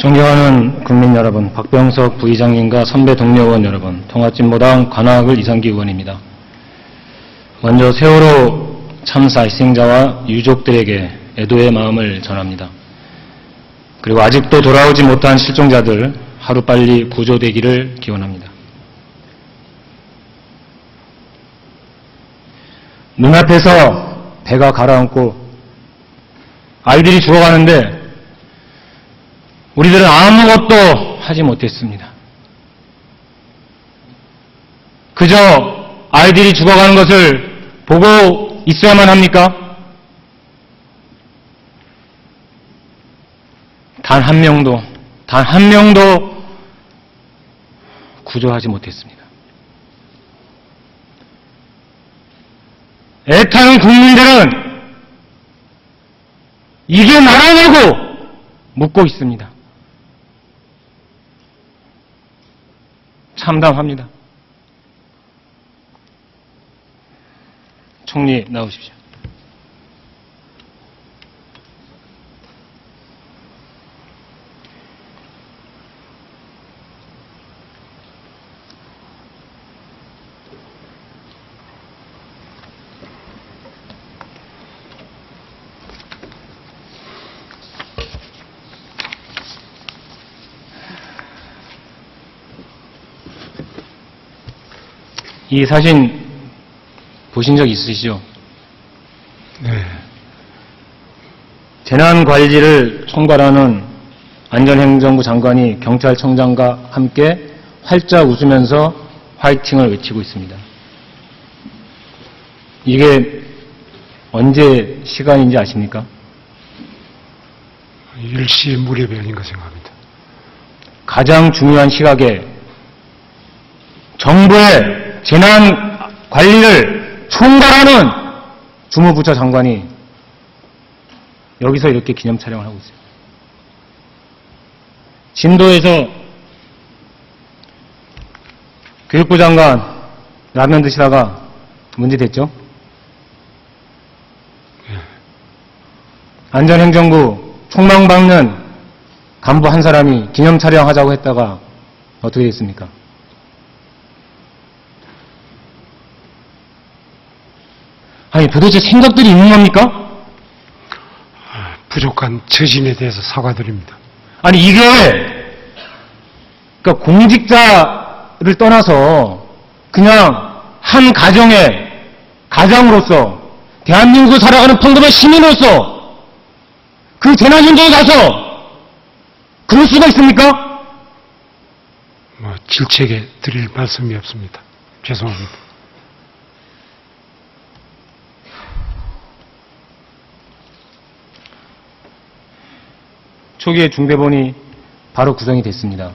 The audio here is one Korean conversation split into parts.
존경하는 국민 여러분, 박병석 부의장님과 선배 동료 의원 여러분, 통합진보당 관악을 이상기 의원입니다. 먼저 세월호 참사 희생자와 유족들에게 애도의 마음을 전합니다. 그리고 아직도 돌아오지 못한 실종자들 하루빨리 구조되기를 기원합니다. 눈앞에서 배가 가라앉고 아이들이 죽어가는데 우리들은 아무것도 하지 못했습니다. 그저 아이들이 죽어가는 것을 보고 있어야만 합니까? 단 한 명도 구조하지 못했습니다. 애타는 국민들은 이게 나라냐고 묻고 있습니다. 참담합니다. 총리 나오십시오. 이 사진 보신 적 있으시죠? 네. 재난관리를 총괄하는 안전행정부 장관이 경찰청장과 함께 활짝 웃으면서 화이팅을 외치고 있습니다. 이게 언제 시간인지 아십니까? 10시 무렵이 아닌가 생각합니다. 가장 중요한 시각에 정부의 재난관리를 총괄하는 주무부처 장관이 여기서 이렇게 기념 촬영을 하고 있어요. 진도에서 교육부 장관 라면 드시다가 문제 됐죠? 안전행정부 총망받는 간부 한 사람이 기념 촬영하자고 했다가 어떻게 됐습니까? 아니 도대체 생각들이 있는 겁니까? 부족한 처신에 대해서 사과드립니다. 아니 이게 그러니까 공직자를 떠나서 그냥 한 가정의 가장으로서 대한민국을 살아가는 평범한 시민으로서 그 재난 현장에 가서 그럴 수가 있습니까? 질책에 드릴 말씀이 없습니다. 죄송합니다. 초기에 중대본이 바로 구성이 됐습니다.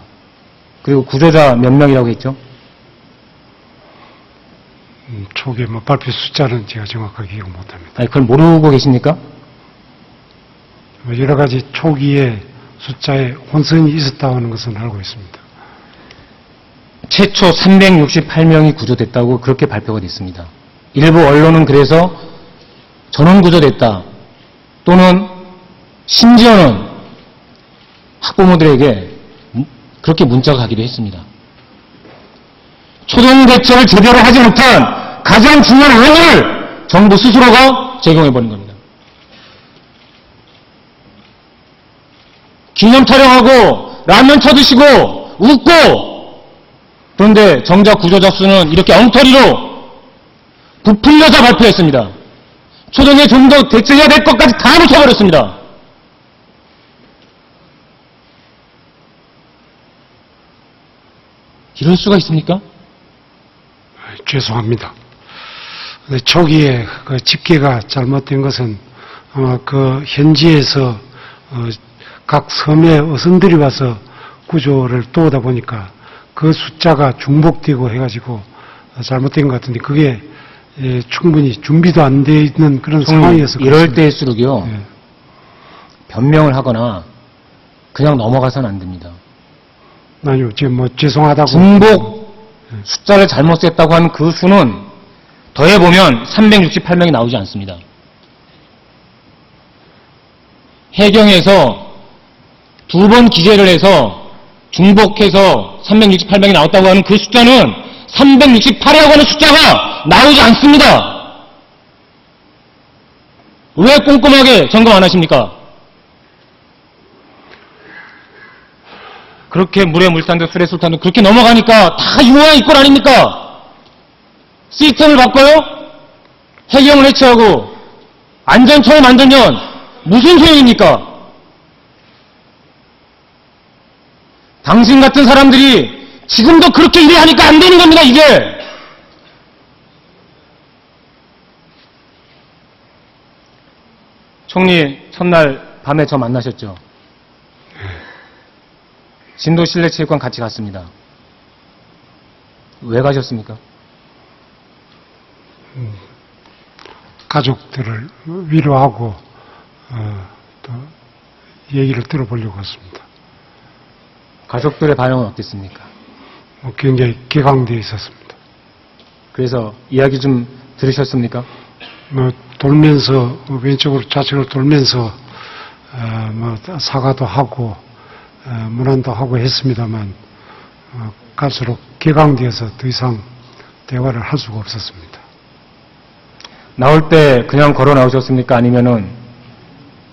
그리고 구조자 몇 명이라고 했죠? 초기에 발표 숫자는 제가 정확하게 기억 못합니다. 아니 그걸 모르고 계십니까? 여러 가지 초기에 숫자에 혼선이 있었다고 하는 것은 알고 있습니다. 최초 368명이 구조됐다고 그렇게 발표가 됐습니다. 일부 언론은 그래서 전원 구조됐다 또는 심지어는 학부모들에게 그렇게 문자가 가기도 했습니다. 초동 대처를 제대로 하지 못한 가장 중요한 원인을 정부 스스로가 제공해버린 겁니다. 기념 촬영하고 라면 쳐드시고 웃고 그런데 정작 구조자 수는 이렇게 엉터리로 부풀려서 발표했습니다. 초동에 좀 더 대처해야 될 것까지 다 묻혀버렸습니다. 이럴 수가 있습니까? 죄송합니다. 초기에 그 집계가 잘못된 것은 아마 그 현지에서 각 섬의 어선들이 와서 구조를 도우다 보니까 그 숫자가 중복되고 해가지고 잘못된 것 같은데 그게 충분히 준비도 안 돼 있는 그런 상황이어서 이럴 때일수록요. 변명을 하거나 그냥 넘어가서는 안 됩니다. 아니요, 지금 죄송하다고. 중복 숫자를 잘못 셌다고 하는 그 수는 더해보면 368명이 나오지 않습니다. 해경에서 2번 기재를 해서 중복해서 368명이 나왔다고 하는 그 숫자는 368이라고 하는 숫자가 나오지 않습니다. 왜 꼼꼼하게 점검 안 하십니까? 그렇게 물에 물탄도 술에 술탄도 그렇게 넘어가니까 다 유효한 이권 아닙니까? 시스템을 바꿔요? 해경을 해체하고 안전처를 만들면 무슨 소용입니까? 당신 같은 사람들이 지금도 그렇게 일하니까 안 되는 겁니다, 이게! 총리 첫날 밤에 저 만나셨죠? 진도 실내체육관 같이 갔습니다. 왜 가셨습니까? 가족들을 위로하고 또 얘기를 들어보려고 했습니다. 가족들의 반응은 어땠습니까? 굉장히 개강되어 있었습니다. 그래서 이야기 좀 들으셨습니까? 돌면서 왼쪽으로 좌측으로 돌면서 사과도 하고 문안도 하고 했습니다만 갈수록 개강되어서 더 이상 대화를 할 수가 없었습니다. 나올 때 그냥 걸어 나오셨습니까? 아니면은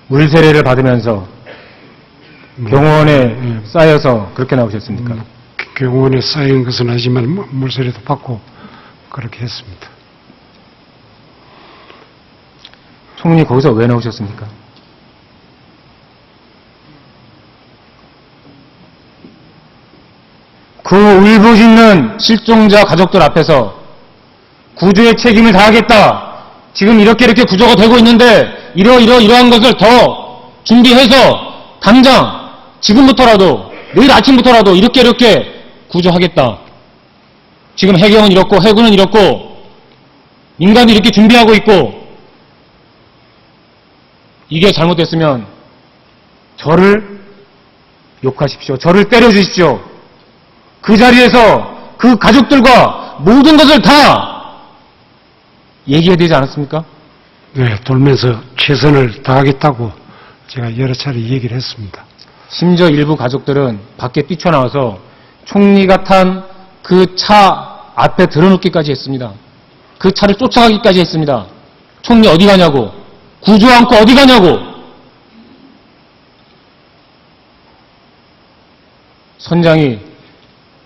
물세례를 받으면서 병원에 쌓여서 그렇게 나오셨습니까? 병원에 쌓인 것은 아니지만 물세례도 받고 그렇게 했습니다. 총리 거기서 왜 나오셨습니까? 그 울부짖는 실종자 가족들 앞에서 구조의 책임을 다하겠다. 지금 이렇게 구조가 되고 있는데 이러한 것을 더 준비해서 당장 지금부터라도 내일 아침부터라도 이렇게 구조하겠다. 지금 해경은 이렇고 해군은 이렇고 민간이 이렇게 준비하고 있고 이게 잘못됐으면 저를 욕하십시오. 저를 때려주십시오. 그 자리에서 그 가족들과 모든 것을 다 얘기해야 되지 않았습니까? 네, 돌면서 최선을 다하겠다고 제가 여러 차례 얘기를 했습니다. 심지어 일부 가족들은 밖에 뛰쳐나와서 총리가 탄 그 차 앞에 들어눕기까지 했습니다. 그 차를 쫓아가기까지 했습니다. 총리 어디 가냐고. 구조 않고 어디 가냐고. 선장이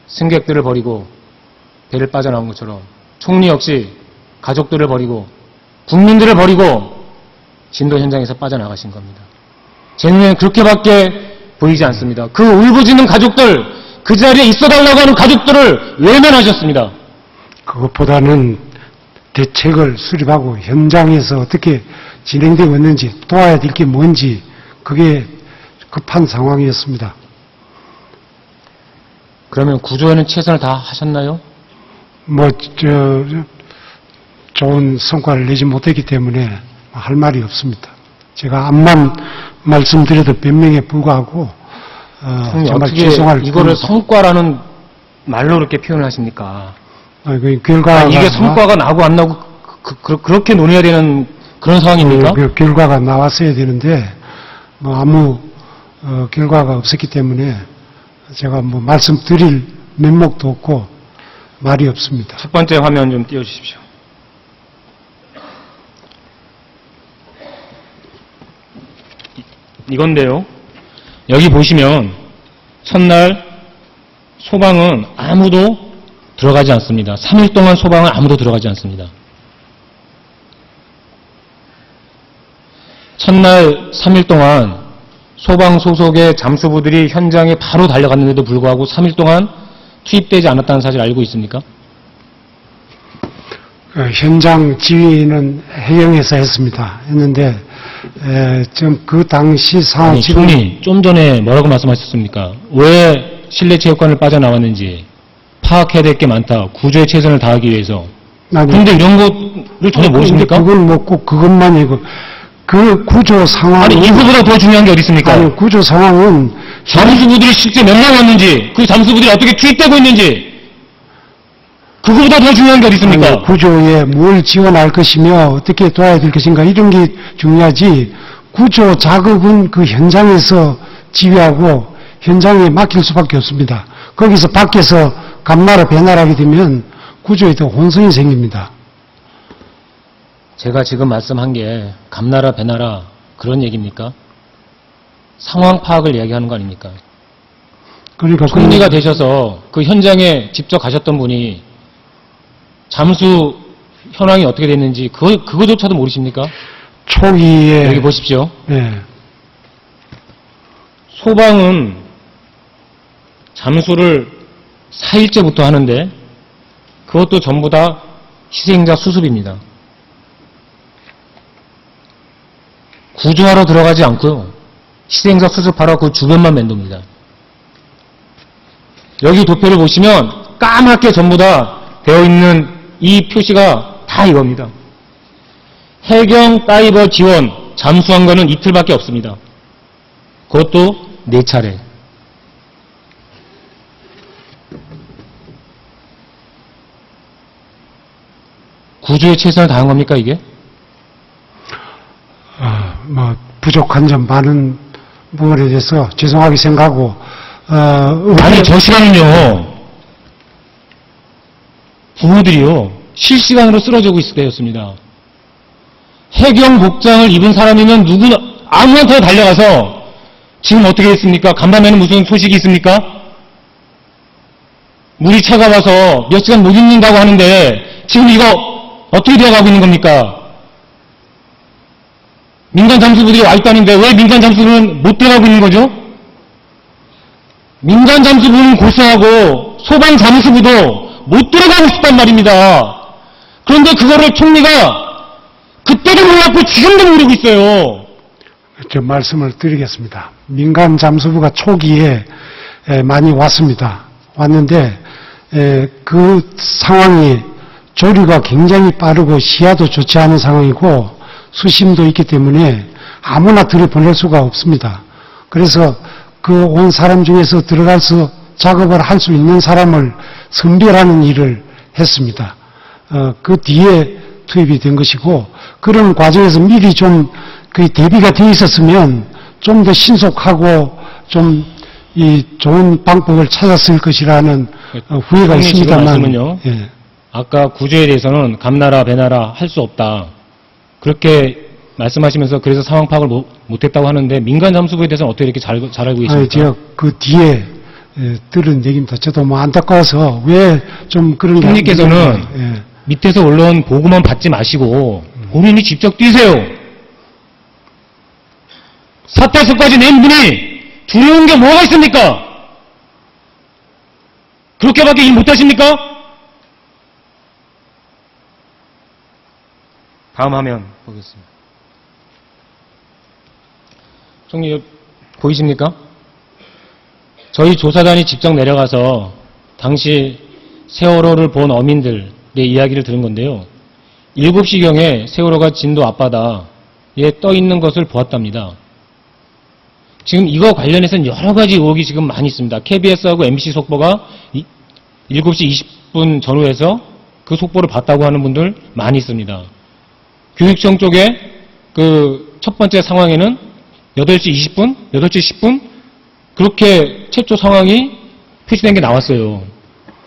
승객들을 버리고 배를 빠져나온 것처럼 총리 역시 가족들을 버리고 국민들을 버리고 진도 현장에서 빠져나가신 겁니다. 제 눈에는 그렇게밖에 보이지 않습니다. 그 울부짖는 가족들, 그 자리에 있어달라고 하는 가족들을 외면하셨습니다. 그것보다는 대책을 수립하고 현장에서 어떻게 진행되고 있는지 도와야 될 게 뭔지 그게 급한 상황이었습니다. 그러면 구조에는 최선을 다 하셨나요? 좋은 성과를 내지 못했기 때문에 할 말이 없습니다. 제가 앞만 말씀드려도 변명에 불과하고 정말 어떻게 죄송할 이거를 뿐입니다. 성과라는 말로 이렇게 표현을 하십니까? 결과가 이게 성과가 나고 안 나고 그렇게 논의해야 되는 그런 상황입니까? 결과가 나왔어야 되는데 아무 결과가 없었기 때문에 제가 말씀드릴 면목도 없고 말이 없습니다. 첫 번째 화면 좀 띄워주십시오. 이건데요. 여기 보시면 첫날 소방은 아무도 들어가지 않습니다. 3일 동안 소방은 아무도 들어가지 않습니다. 첫날 3일 동안 소방 소속의 잠수부들이 현장에 바로 달려갔는데도 불구하고 3일 동안 투입되지 않았다는 사실 알고 있습니까? 현장 지휘는 해경에서 했는데 지금 그 당시 상황 아니, 총리 좀 전에 뭐라고 말씀하셨습니까? 왜 실내체육관을 빠져나왔는지 파악해야 될 게 많다. 구조에 최선을 다하기 위해서. 그런데 이런 거를 전혀 모르십니까? 그건 꼭 그것만이고 그 구조 상황 아니 이거보다 더 중요한 게 어디 있습니까? 아니 구조 상황은 잠수부들이 실제 몇 명 왔는지 그 잠수부들이 어떻게 투입되고 있는지 그거보다 더 중요한 게 어디 있습니까? 아니, 구조에 뭘 지원할 것이며 어떻게 도와야 될 것인가 이런 게 중요하지 구조 작업은 그 현장에서 지휘하고 현장에 맡길 수밖에 없습니다. 거기서 밖에서 감나라 배나라하게 되면 구조에 더 혼선이 생깁니다. 제가 지금 말씀한 게 감나라 배나라 그런 얘기입니까? 상황 파악을 이야기하는 거 아닙니까? 그러니까 총리가 되셔서 그 현장에 직접 가셨던 분이 잠수 현황이 어떻게 됐는지 그거조차도 모르십니까? 초기에 여기 보십시오. 예, 소방은 잠수를 4일째부터 하는데 그것도 전부 다 희생자 수습입니다. 구조하러 들어가지 않고요. 희생자 수습하러 그 주변만 맴돕니다. 여기 도표를 보시면 까맣게 전부 다 되어 있는 이 표시가 다 이겁니다. 해경 다이버 지원 잠수한 거는 이틀밖에 없습니다. 그것도 4차례. 구조에 최선을 다한 겁니까, 이게? 뭐 부족한 점 많은 부분에 대해서 죄송하게 생각하고 아니, 저 시간은요, 부모들이요, 실시간으로 쓰러지고 있을 때였습니다. 해경 복장을 입은 사람이면 누구나, 아무한테나 달려가서, 지금 어떻게 됐습니까? 간밤에는 무슨 소식이 있습니까? 물이 차가워서 몇 시간 못 있는다고 하는데, 지금 이거 어떻게 되어가고 있는 겁니까? 민간 잠수부들이 와 있다는데 왜 민간 잠수부는 못 들어가고 있는 거죠? 민간 잠수부는 고수하고 소방 잠수부도 못 들어가고 싶단 말입니다. 그런데 그거를 총리가 그때도 몰랐고 지금도 모르고 있어요. 좀 말씀을 드리겠습니다. 민간 잠수부가 초기에 많이 왔습니다. 왔는데 그 상황이 조류가 굉장히 빠르고 시야도 좋지 않은 상황이고 수심도 있기 때문에 아무나 들여보낼 수가 없습니다. 그래서 그 온 사람 중에서 들어가서 작업을 할 수 있는 사람을 선별하는 일을 했습니다. 그 뒤에 투입이 된 것이고 그런 과정에서 미리 좀 그 대비가 되어 있었으면 좀 더 신속하고 좀 이 좋은 방법을 찾았을 것이라는 후회가 있습니다만. 말씀은요. 예. 아까 구조에 대해서는 감나라 배나라 할 수 없다. 그렇게 말씀하시면서 그래서 상황 파악을 못했다고 하는데 민간 잠수부에 대해서는 어떻게 이렇게 잘 알고 계십니까? 제가 그 뒤에 들은 얘기입니다. 저도 뭐 안타까워서 왜 좀 그런 게 총리께서는 예. 밑에서 올라온 보고만 받지 마시고 본인이 직접 뛰세요. 사퇴서까지 낸 분이 두려운 게 뭐가 있습니까? 그렇게밖에 일 못하십니까? 다음 화면 보겠습니다. 총리 보이십니까? 저희 조사단이 직접 내려가서 당시 세월호를 본 어민들의 이야기를 들은 건데요. 7시경에 세월호가 진도 앞바다에 떠 있는 것을 보았답니다. 지금 이거 관련해서는 여러 가지 의혹이 지금 많이 있습니다. KBS하고 MBC 속보가 7시 20분 전후에서 그 속보를 봤다고 하는 분들 많이 있습니다. 교육청 쪽에 그 첫 번째 상황에는 8시 20분, 8시 10분 그렇게 최초 상황이 표시된 게 나왔어요.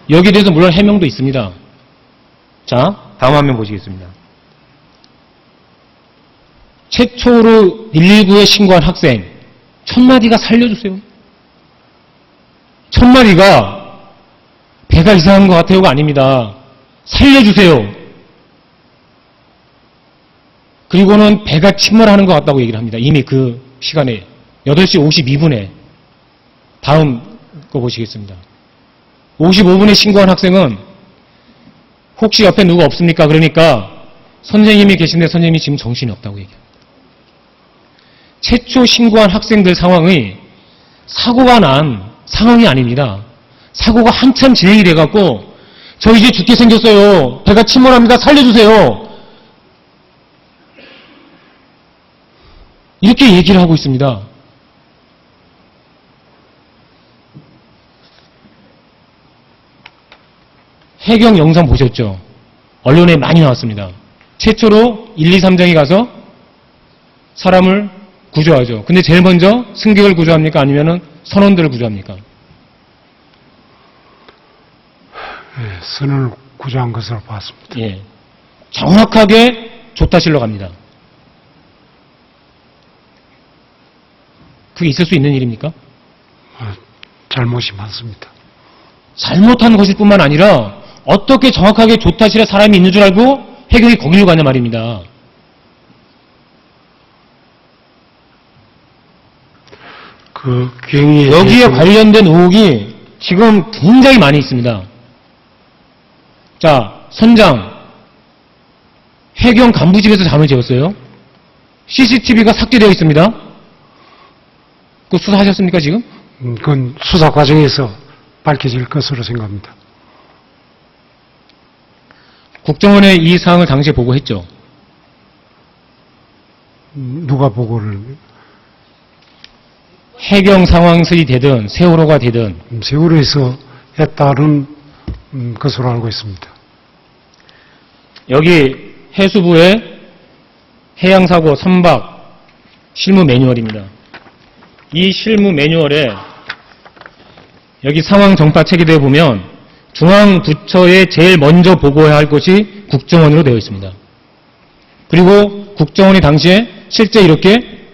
여기에 대해서 물론 해명도 있습니다. 자, 다음 화면 보시겠습니다. 최초로 119에 신고한 학생 1000마디가 살려주세요. 1000마디가 배가 이상한 것 같아요가 아닙니다. 살려주세요. 그리고는 배가 침몰하는 것 같다고 얘기를 합니다. 이미 그 시간에 8시 52분에 다음 거 보시겠습니다. 55분에 신고한 학생은 혹시 옆에 누구 없습니까? 그러니까 선생님이 계신데 선생님이 지금 정신이 없다고 얘기합니다. 최초 신고한 학생들 상황이 사고가 난 상황이 아닙니다. 사고가 한참 진행이 돼갖고 저 이제 죽게 생겼어요. 배가 침몰합니다. 살려주세요. 이렇게 얘기를 하고 있습니다. 해경 영상 보셨죠? 언론에 많이 나왔습니다. 최초로 1, 2, 3장이 가서 사람을 구조하죠. 근데 제일 먼저 승객을 구조합니까? 아니면은 선원들을 구조합니까? 예, 선을 구조한 것으로 봤습니다. 예. 정확하게 조타실로 갑니다. 그게 있을 수 있는 일입니까? 잘못이 많습니다. 잘못한 것일 뿐만 아니라 어떻게 정확하게 조타실에 사람이 있는 줄 알고 해경이 거기로 가냐 말입니다. 그 경위에 여기에 대해서는 관련된 의혹이 지금 굉장히 많이 있습니다. 자, 선장, 해경 간부 집에서 잠을 재웠어요. CCTV가 삭제되어 있습니다. 그거 수사하셨습니까, 지금? 그건 수사 과정에서 밝혀질 것으로 생각합니다. 국정원에 이 사항을 당시에 보고했죠. 누가 보고를 해경 상황실이 되든 세월호가 되든 세월호에서 했다는 것으로 알고 있습니다. 여기 해수부의 해양사고 선박 실무 매뉴얼입니다. 이 실무 매뉴얼에 여기 상황 정파 체계대에 보면 중앙부처에 제일 먼저 보고해야 할 것이 국정원으로 되어 있습니다. 그리고 국정원이 당시에 실제 이렇게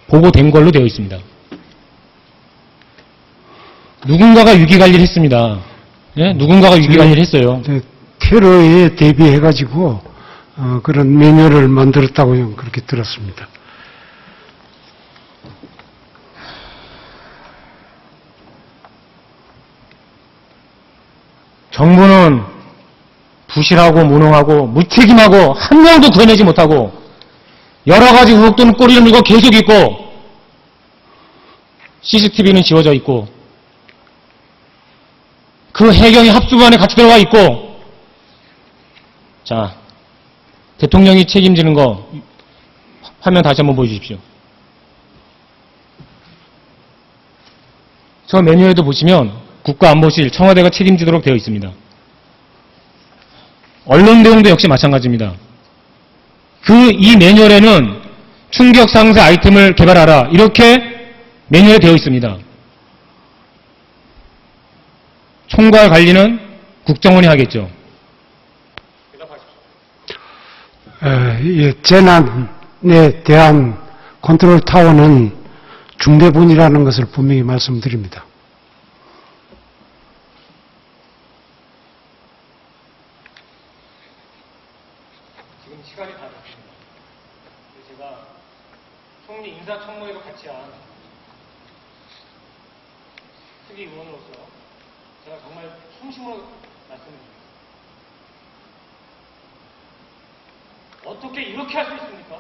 보고된 걸로 되어 있습니다. 누군가가 위기관리를 했습니다. 예? 누군가가 위기관리를 했어요. 테러에 대비해가지고 그런 매뉴얼을 만들었다고 그렇게 들었습니다. 정부는 부실하고 무능하고 무책임하고 한 명도 구해내지 못하고 여러 가지 의혹들은 꼬리를 물고 계속 있고 CCTV는 지워져 있고 그 해경이 합수반에 같이 들어가 있고 자 대통령이 책임지는 거 화면 다시 한번 보여주십시오. 저 메뉴에도 보시면 국가안보실 청와대가 책임지도록 되어 있습니다. 언론 대응도 역시 마찬가지입니다. 이 매뉴얼에는 충격 상세 아이템을 개발하라 이렇게 매뉴얼에 되어 있습니다. 총괄 관리는 국정원이 하겠죠. 재난에 대한 컨트롤 타워는 중대본이라는 것을 분명히 말씀드립니다. 지금 시간이 다 됐습니다. 제가 총리 인사청문회도 같이 한 특위 의원으로서 제가 정말 충심으로 말씀드립니다. 어떻게 이렇게 할 수 있습니까?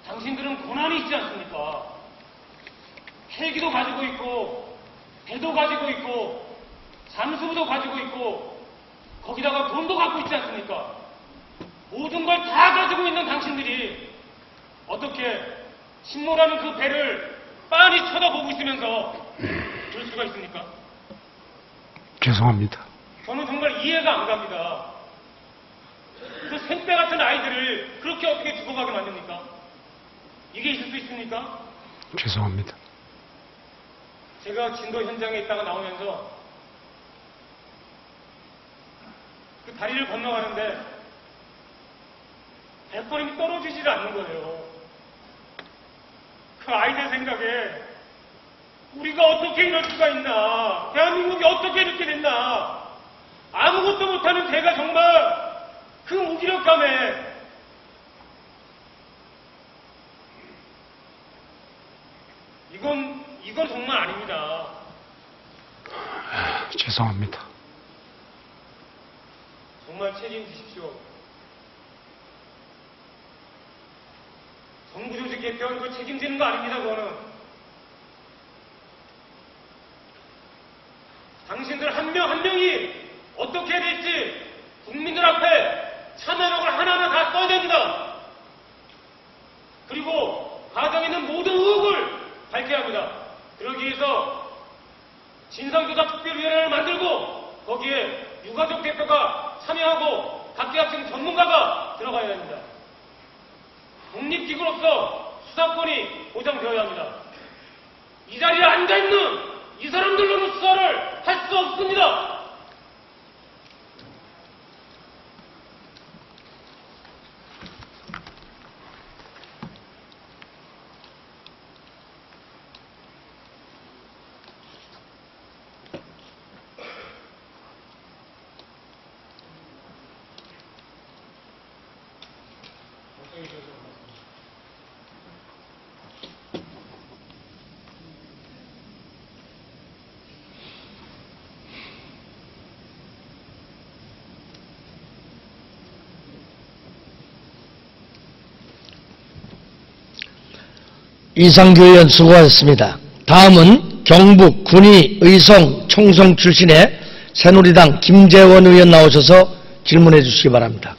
당신들은 고난이 있지 않습니까? 헬기도 가지고 있고 배도 가지고 있고 잠수부도 가지고 있고 거기다가 돈도 갖고 있지 않습니까? 모든 걸 다 가지고 있는 당신들이 어떻게 침몰하는 그 배를 빤히 쳐다보고 있으면서 그럴 수가 있습니까? 죄송합니다. 저는 정말 이해가 안 갑니다. 그 생떼 같은 아이들을 그렇게 어떻게 죽어가게 만듭니까? 이게 있을 수 있습니까? 죄송합니다. 제가 진도 현장에 있다가 나오면서 그 다리를 건너가는데 백번이 떨어지질 않는 거예요. 그 아이들 생각에 우리가 어떻게 이럴 수가 있나? 대한민국이 어떻게 이렇게 됐나? 아무것도 못하는 제가 정말 그 무기력감에 이건 정말 아닙니다. 죄송합니다. 정말 책임지십시오. 정부 조직 개편 그 책임지는 거 아닙니다, 그거는. 당신들 한 명 한 명이 어떻게 해야 될지 국민들 앞에 참여력을 하나하나 다 써야 됩니다. 그리고 가정에 있는 모든 의혹을 밝혀야 합니다. 그러기 위해서 진상조사특별위원회를 만들고 거기에 유가족 대표가 참여하고 각계학생 전문가가 들어가야 합니다. 독립기구로서 수사권이 보장되어야 합니다. 이 자리에 앉아있는 이 사람들로는 수사를 할 수 없습니다. 이상규 의원 수고하셨습니다. 다음은 경북 군위 의성 총성 출신의 새누리당 김재원 의원 나오셔서 질문해 주시기 바랍니다.